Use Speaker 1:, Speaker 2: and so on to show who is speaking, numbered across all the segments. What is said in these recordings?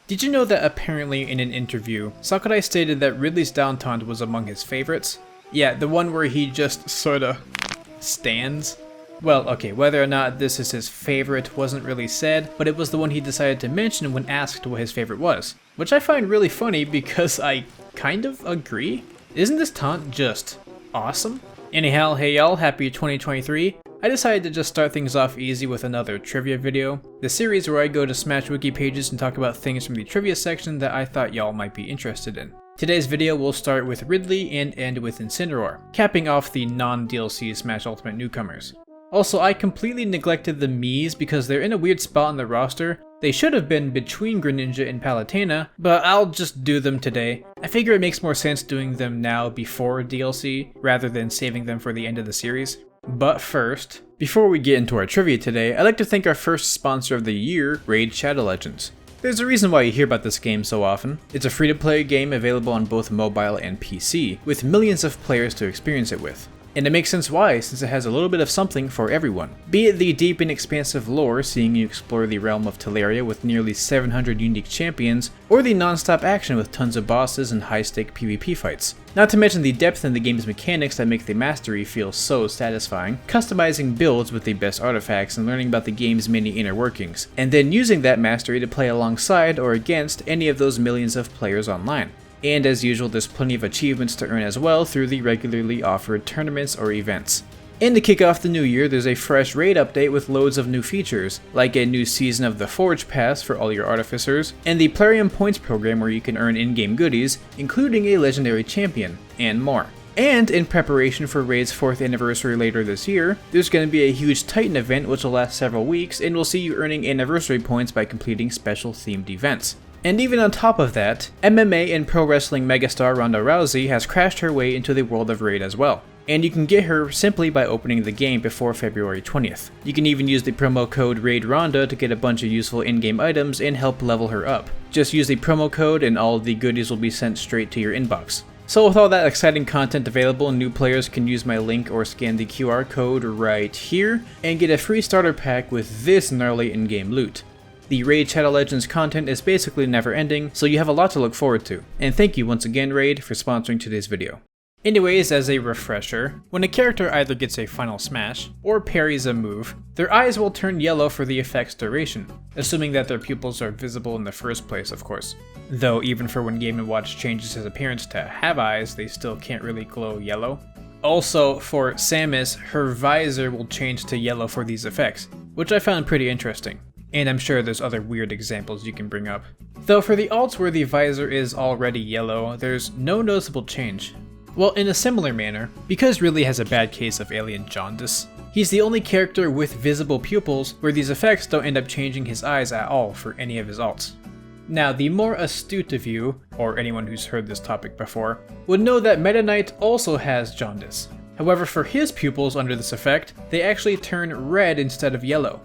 Speaker 1: Did you know that apparently in an interview, Sakurai stated that Ridley's down taunt was among his favorites? Yeah, the one where he just sorta stands. Well, okay, whether or not this is his favorite wasn't really said, but it was the one he decided to mention when asked what his favorite was. Which I find really funny because I kind of agree. Isn't this taunt just awesome? Anyhow, hey y'all, happy 2023. I decided to just start things off easy with another trivia video, the series where I go to Smash Wiki pages and talk about things from the trivia section that I thought y'all might be interested in. Today's video will start with Ridley and end with Incineroar, capping off the non-DLC Smash Ultimate newcomers. Also, I completely neglected the Miis because they're in a weird spot on the roster. They should have been between Greninja and Palutena, but I'll just do them today. I figure it makes more sense doing them now before DLC, rather than saving them for the end of the series. But first, before we get into our trivia today, I'd like to thank our first sponsor of the year, Raid Shadow Legends. There's a reason why you hear about this game so often. It's a free-to-play game available on both mobile and PC, with millions of players to experience it with. And it makes sense why, since it has a little bit of something for everyone. Be it the deep and expansive lore, seeing you explore the realm of Teleria with nearly 700 unique champions, or the non-stop action with tons of bosses and high-stake PvP fights. Not to mention the depth in the game's mechanics that make the mastery feel so satisfying, customizing builds with the best artifacts and learning about the game's many inner workings, and then using that mastery to play alongside or against any of those millions of players online. And as usual, there's plenty of achievements to earn as well through the regularly offered tournaments or events. And to kick off the new year, there's a fresh raid update with loads of new features, like a new season of the Forge Pass for all your artificers, and the Plarium Points program where you can earn in-game goodies, including a legendary champion, and more. And in preparation for Raid's 4th anniversary later this year, there's going to be a huge Titan event which will last several weeks and will see you earning anniversary points by completing special themed events. And even on top of that, MMA and pro wrestling megastar Ronda Rousey has crashed her way into the world of Raid as well. And you can get her simply by opening the game before February 20th. You can even use the promo code RAIDRONDA to get a bunch of useful in-game items and help level her up. Just use the promo code and all of the goodies will be sent straight to your inbox. So with all that exciting content available, new players can use my link or scan the QR code right here and get a free starter pack with this gnarly in-game loot. The Raid Shadow Legends content is basically never ending, so you have a lot to look forward to. And thank you once again, Raid, for sponsoring today's video. Anyways, as a refresher, when a character either gets a final smash, or parries a move, their eyes will turn yellow for the effect's duration, assuming that their pupils are visible in the first place, of course. Though even for when Game & Watch changes his appearance to have eyes, they still can't really glow yellow. Also, for Samus, her visor will change to yellow for these effects, which I found pretty interesting. And I'm sure there's other weird examples you can bring up. Though for the alts where the visor is already yellow, there's no noticeable change. Well, in a similar manner, because Ridley has a bad case of alien jaundice, he's the only character with visible pupils where these effects don't end up changing his eyes at all for any of his alts. Now, the more astute of you, or anyone who's heard this topic before, would know that Meta Knight also has jaundice. However, for his pupils under this effect, they actually turn red instead of yellow.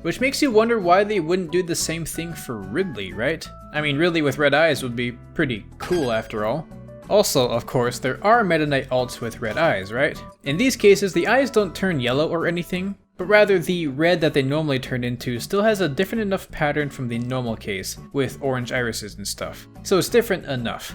Speaker 1: Which makes you wonder why they wouldn't do the same thing for Ridley, right? I mean, Ridley with red eyes would be pretty cool after all. Also, of course, there are Meta Knight alts with red eyes, right? In these cases, the eyes don't turn yellow or anything, but rather the red that they normally turn into still has a different enough pattern from the normal case, with orange irises and stuff. So it's different enough.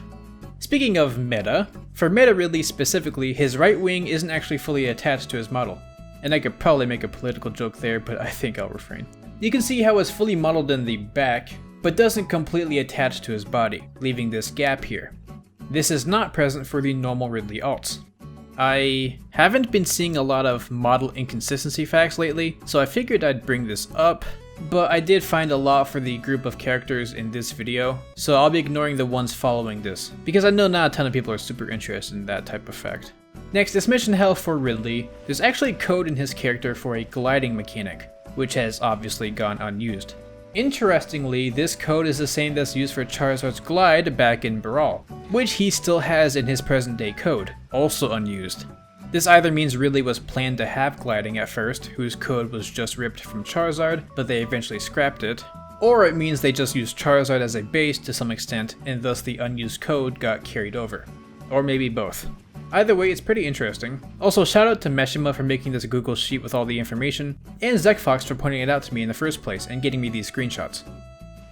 Speaker 1: Speaking of meta, for Meta Ridley specifically, his right wing isn't actually fully attached to his model. And I could probably make a political joke there, but I think I'll refrain. You can see how it's fully modeled in the back, but doesn't completely attach to his body, leaving this gap here. This is not present for the normal Ridley alts. I haven't been seeing a lot of model inconsistency facts lately, so I figured I'd bring this up, but I did find a lot for the group of characters in this video, so I'll be ignoring the ones following this, because I know not a ton of people are super interested in that type of fact. Next, as mentioned how for Ridley, there's actually code in his character for a gliding mechanic, which has obviously gone unused. Interestingly, this code is the same that's used for Charizard's glide back in Brawl, which he still has in his present day code, also unused. This either means Ridley was planned to have gliding at first, whose code was just ripped from Charizard, but they eventually scrapped it, or it means they just used Charizard as a base to some extent, and thus the unused code got carried over. Or maybe both. Either way, it's pretty interesting. Also, shout out to Meshima for making this Google sheet with all the information, and Zekfox for pointing it out to me in the first place and getting me these screenshots.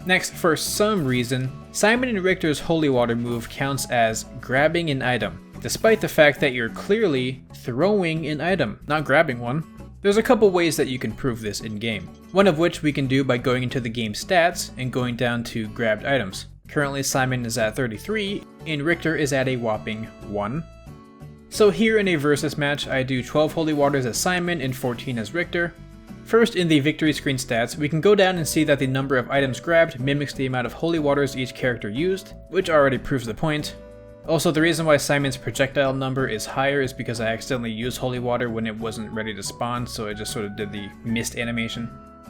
Speaker 1: Next, for some reason, Simon and Richter's Holy Water move counts as grabbing an item, despite the fact that you're clearly throwing an item, not grabbing one. There's a couple ways that you can prove this in-game, one of which we can do by going into the game stats and going down to grabbed items. Currently Simon is at 33, and Richter is at a whopping 1. So here in a versus match, I do 12 Holy Waters as Simon and 14 as Richter. First, in the victory screen stats, we can go down and see that the number of items grabbed mimics the amount of Holy Waters each character used, which already proves the point. Also, the reason why Simon's projectile number is higher is because I accidentally used Holy Water when it wasn't ready to spawn, so I just sort of did the mist animation.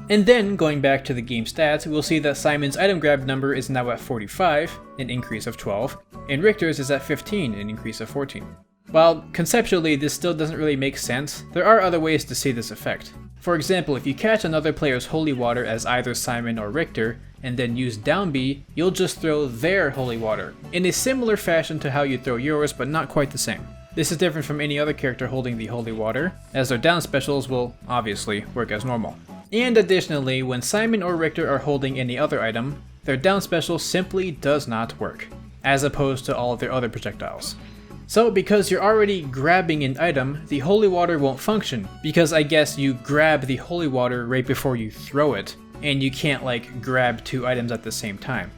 Speaker 1: And then, going back to the game stats, we'll see that Simon's item grab number is now at 45, an increase of 12, and Richter's is at 15, an increase of 14. While conceptually this still doesn't really make sense, there are other ways to see this effect. For example, if you catch another player's Holy Water as either Simon or Richter, and then use down B, you'll just throw their Holy Water, in a similar fashion to how you throw yours, but not quite the same. This is different from any other character holding the Holy Water, as their down specials will obviously work as normal. And additionally, when Simon or Richter are holding any other item, their down special simply does not work, as opposed to all of their other projectiles. So because you're already grabbing an item, the Holy Water won't function, because I guess you grab the Holy Water right before you throw it, and you can't like grab two items at the same time.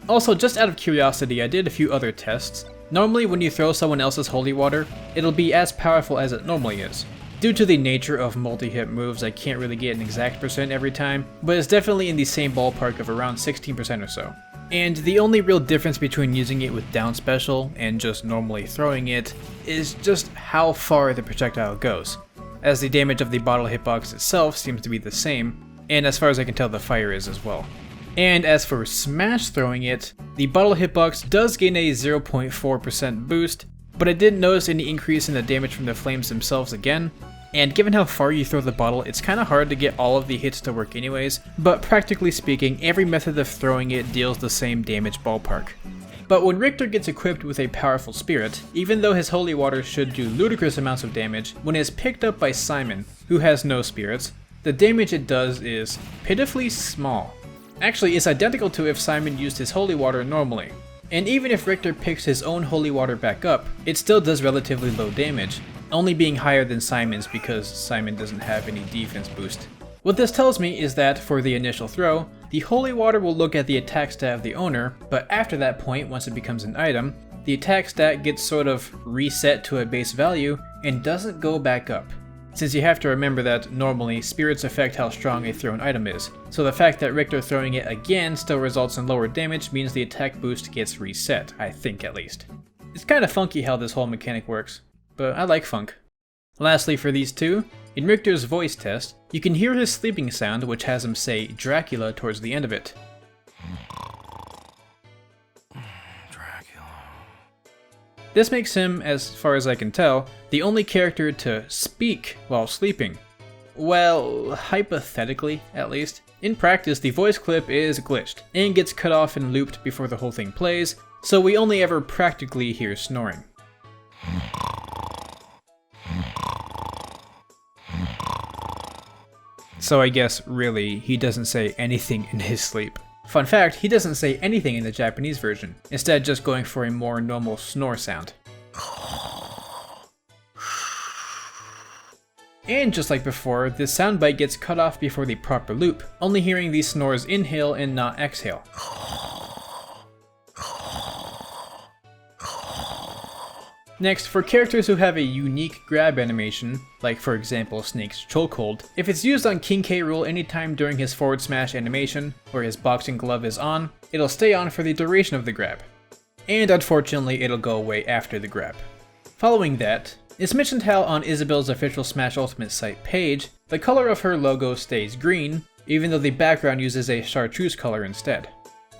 Speaker 1: Also, just out of curiosity, I did a few other tests. Normally when you throw someone else's Holy Water, it'll be as powerful as it normally is. Due to the nature of multi-hit moves, I can't really get an exact percent every time, but it's definitely in the same ballpark of around 16% or so. And the only real difference between using it with down special and just normally throwing it is just how far the projectile goes, as the damage of the bottle hitbox itself seems to be the same, and as far as I can tell the fire is as well. And as for smash throwing it, the bottle hitbox does gain a 0.4% boost, but I didn't notice any increase in the damage from the flames themselves again, and given how far you throw the bottle, it's kinda hard to get all of the hits to work anyways, but practically speaking, every method of throwing it deals the same damage ballpark. But when Richter gets equipped with a powerful spirit, even though his Holy Water should do ludicrous amounts of damage, when it is picked up by Simon, who has no spirits, the damage it does is pitifully small. Actually, it's identical to if Simon used his Holy Water normally. And even if Richter picks his own Holy Water back up, it still does relatively low damage, only being higher than Simon's because Simon doesn't have any defense boost. What this tells me is that, for the initial throw, the Holy Water will look at the attack stat of the owner, but after that point, once it becomes an item, the attack stat gets sort of reset to a base value and doesn't go back up. Since you have to remember that normally spirits affect how strong a thrown item is, so the fact that Richter throwing it again still results in lower damage means the attack boost gets reset, I think at least. It's kinda funky how this whole mechanic works, but I like funk. Lastly for these two, in Richter's voice test, you can hear his sleeping sound which has him say Dracula towards the end of it. This makes him, as far as I can tell, the only character to speak while sleeping. Well, hypothetically, at least. In practice, the voice clip is glitched, and gets cut off and looped before the whole thing plays, so we only ever practically hear snoring. So I guess, really, he doesn't say anything in his sleep. Fun fact, he doesn't say anything in the Japanese version, instead just going for a more normal snore sound. And just like before, the soundbite gets cut off before the proper loop, only hearing these snores inhale and not exhale. Next, for characters who have a unique grab animation, like for example Snake's chokehold, if it's used on King K. Rool anytime during his forward smash animation, where his boxing glove is on, it'll stay on for the duration of the grab. And unfortunately, it'll go away after the grab. Following that, it's mentioned how on Isabelle's official Smash Ultimate site page, the color of her logo stays green, even though the background uses a chartreuse color instead.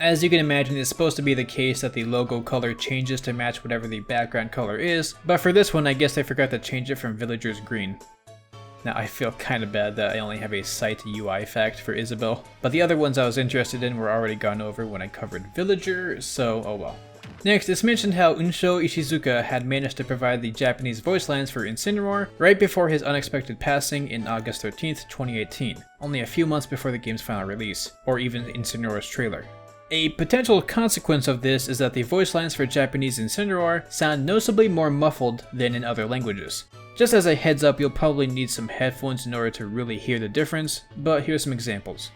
Speaker 1: As you can imagine, it's supposed to be the case that the logo color changes to match whatever the background color is, but for this one I guess they forgot to change it from Villager's green. Now I feel kinda bad that I only have a site UI fact for Isabelle, but the other ones I was interested in were already gone over when I covered Villager, so oh well. Next, it's mentioned how Unsho Ishizuka had managed to provide the Japanese voice lines for Incineroar right before his unexpected passing in August 13th, 2018, only a few months before the game's final release, or even Incineroar's trailer. A potential consequence of this is that the voice lines for Japanese Incineroar sound noticeably more muffled than in other languages. Just as a heads up, you'll probably need some headphones in order to really hear the difference, but here's some examples.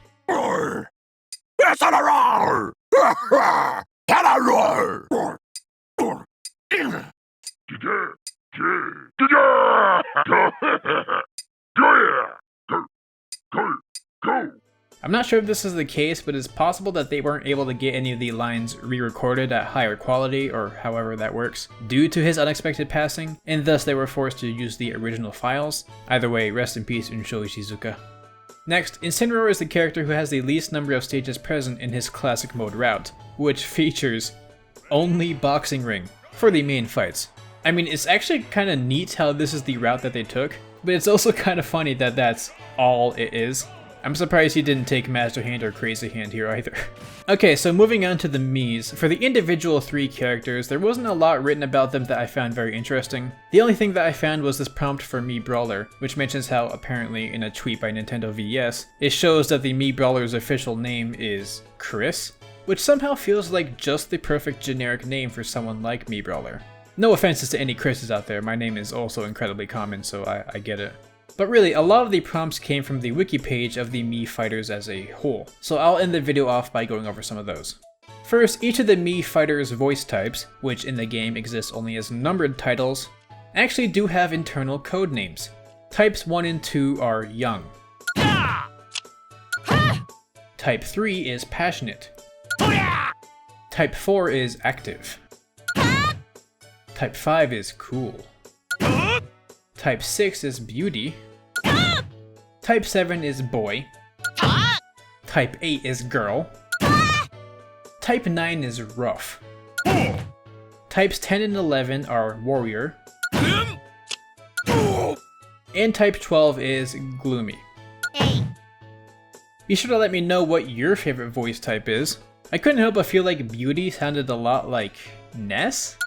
Speaker 1: I'm not sure if this is the case, but it's possible that they weren't able to get any of the lines re-recorded at higher quality, or however that works, due to his unexpected passing, and thus they were forced to use the original files. Either way, rest in peace Unsho Ishizuka. Next, Incineroar is the character who has the least number of stages present in his classic mode route, which features only boxing ring for the main fights. I mean, it's actually kind of neat how this is the route that they took, but it's also kind of funny that that's all it is. I'm surprised he didn't take Master Hand or Crazy Hand here either. Okay, so moving on to the Miis. For the individual 3 characters, there wasn't a lot written about them that I found very interesting. The only thing that I found was this prompt for Mii Brawler, which mentions how apparently in a tweet by Nintendo VS, it shows that the Mii Brawler's official name is Chris, which somehow feels like just the perfect generic name for someone like Mii Brawler. No offenses to any Chris's out there, my name is also incredibly common, so I get it. But really, a lot of the prompts came from the wiki page of the Mii Fighters as a whole, so I'll end the video off by going over some of those. First, each of the Mii Fighters voice types, which in the game exist only as numbered titles, actually do have internal code names. Types 1 and 2 are young. Type 3 is passionate. Type 4 is active. Type 5 is cool. Type 6 is beauty. Type 7 is boy. Type 8 is girl. Type 9 is rough. Types 10 and 11 are warrior. And type 12 is gloomy. Be sure to let me know what your favorite voice type is. I couldn't help but feel like beauty sounded a lot like Ness.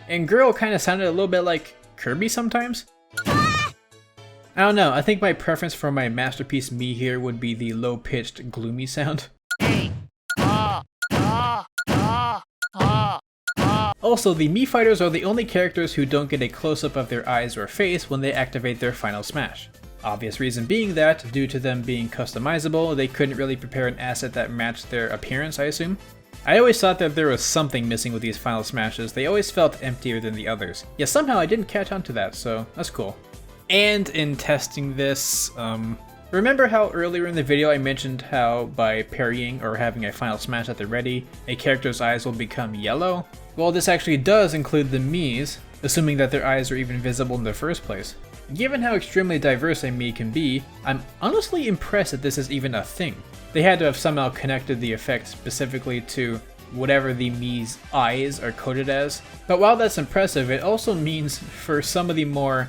Speaker 1: And girl kind of sounded a little bit like Kirby sometimes? I don't know, I think my preference for my masterpiece Mii here would be the low-pitched gloomy sound. Also, the Mii Fighters are the only characters who don't get a close-up of their eyes or face when they activate their final smash. Obvious reason being that, due to them being customizable, they couldn't really prepare an asset that matched their appearance, I assume. I always thought that there was something missing with these final smashes. They always felt emptier than the others. Yet somehow I didn't catch on to that, so that's cool. And in testing this, remember how earlier in the video I mentioned how by parrying or having a final smash at the ready, a character's eyes will become yellow? Well, this actually does include the Miis, assuming that their eyes are even visible in the first place. Given how extremely diverse a Mii can be, I'm honestly impressed that this is even a thing. They had to have somehow connected the effect specifically to whatever the Mii's eyes are coded as. But while that's impressive, it also means for some of the more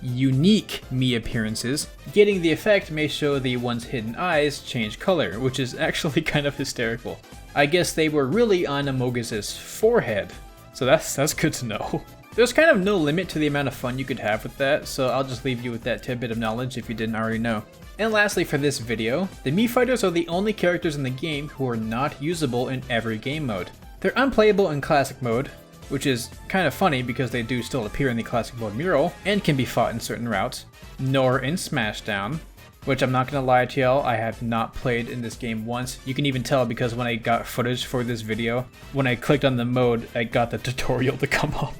Speaker 1: unique Mii appearances, getting the effect may show the one's hidden eyes change color, which is actually kind of hysterical. I guess they were really on Amogus' forehead, so that's good to know. There's kind of no limit to the amount of fun you could have with that, so I'll just leave you with that tidbit of knowledge if you didn't already know. And lastly for this video, the Mii Fighters are the only characters in the game who are not usable in every game mode. They're unplayable in Classic mode, which is kind of funny because they do still appear in the Classic mode mural, and can be fought in certain routes, nor in Smashdown, which I'm not gonna lie to y'all, I have not played in this game once. You can even tell because when I got footage for this video, when I clicked on the mode, I got the tutorial to come up.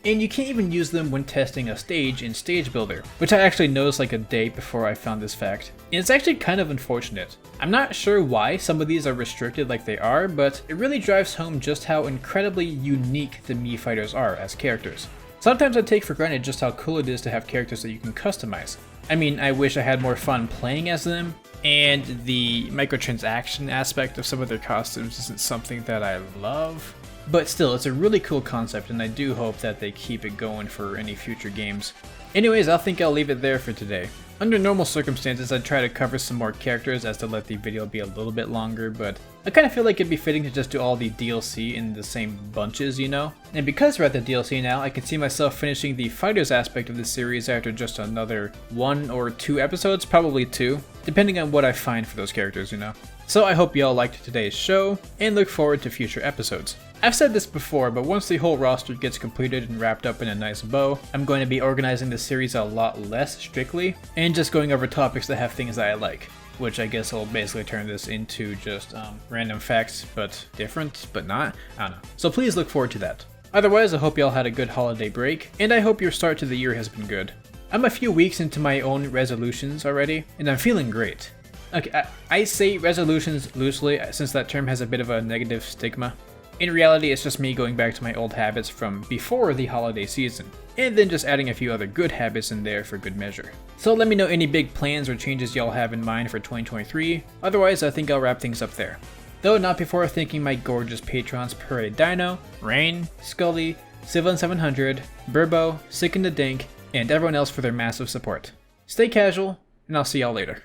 Speaker 1: And you can't even use them when testing a stage in Stage Builder, which I actually noticed like a day before I found this fact. And it's actually kind of unfortunate. I'm not sure why some of these are restricted like they are, but it really drives home just how incredibly unique the Mii Fighters are as characters. Sometimes I take for granted just how cool it is to have characters that you can customize. I mean, I wish I had more fun playing as them, and the microtransaction aspect of some of their costumes isn't something that I love. But still, it's a really cool concept, and I do hope that they keep it going for any future games. Anyways, I think I'll leave it there for today. Under normal circumstances, I'd try to cover some more characters as to let the video be a little bit longer, but I kind of feel like it'd be fitting to just do all the DLC in the same bunches, you know? And because we're at the DLC now, I can see myself finishing the Fighters aspect of the series after just another 1 or 2 episodes, probably 2, depending on what I find for those characters, you know? So I hope y'all liked today's show, and look forward to future episodes. I've said this before, but once the whole roster gets completed and wrapped up in a nice bow, I'm going to be organizing the series a lot less strictly, and just going over topics that have things that I like. Which I guess will basically turn this into just random facts, but different, but not. I don't know. So please look forward to that. Otherwise, I hope y'all had a good holiday break, and I hope your start to the year has been good. I'm a few weeks into my own resolutions already, and I'm feeling great. Okay, I say resolutions loosely, since that term has a bit of a negative stigma. In reality, it's just me going back to my old habits from before the holiday season, and then just adding a few other good habits in there for good measure. So let me know any big plans or changes y'all have in mind for 2023, otherwise I think I'll wrap things up there. Though not before thanking my gorgeous patrons Dino, Raighne, Skully, Sylvan700, Burbo, SickanDaDank, and everyone else for their massive support. Stay casual, and I'll see y'all later.